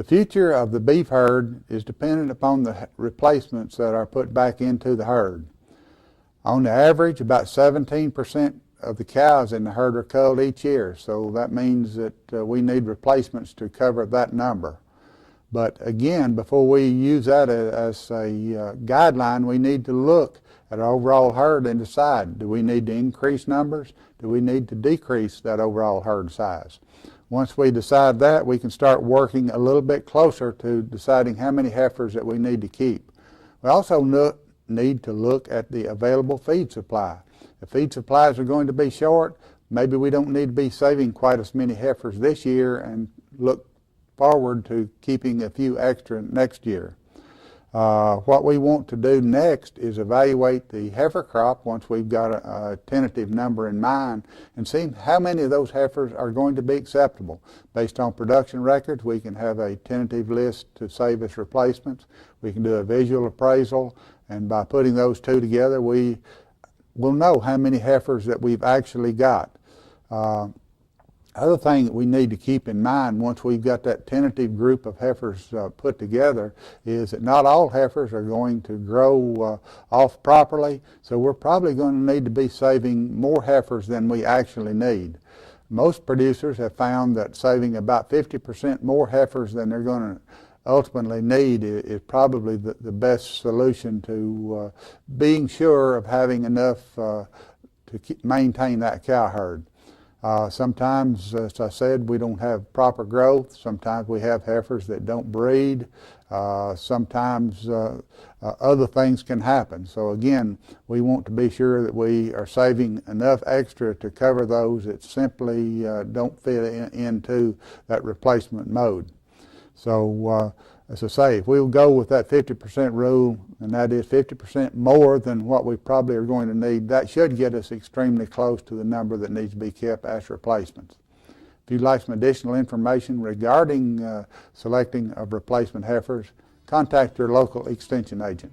future of the beef herd is dependent upon the replacements that are put back into the herd. On the average, about 17% of the cows in the herd are culled each year, so that means that we need replacements to cover that number. But again, before we use that as a guideline, we need to look at our overall herd and decide, do we need to increase numbers? Do we need to decrease that overall herd size? Once we decide that, we can start working a little bit closer to deciding how many heifers that we need to keep. We also need to look at the available feed supply. If feed supplies are going to be short, maybe we don't need to be saving quite as many heifers this year and look forward to keeping a few extra next year. What we want to do next is evaluate the heifer crop once we've got a tentative number in mind and see how many of those heifers are going to be acceptable. Based on production records, we can have a tentative list to save as replacements. We can do a visual appraisal, and by putting those two together, we will know how many heifers that we've actually got. Other thing that we need to keep in mind once we've got that tentative group of heifers put together is that not all heifers are going to grow off properly, so we're probably going to need to be saving more heifers than we actually need. Most producers have found that saving about 50% more heifers than they're going to ultimately need is probably the best solution to being sure of having enough to maintain that cow herd. Sometimes, as I said, we don't have proper growth. Sometimes we have heifers that don't breed. Sometimes other things can happen. So again, we want to be sure that we are saving enough extra to cover those that simply don't fit into that replacement mode. So as I say, if we'll go with that 50% rule, and that is 50% more than what we probably are going to need, that should get us extremely close to the number that needs to be kept as replacements. If you'd like some additional information regarding selecting of replacement heifers, contact your local extension agent.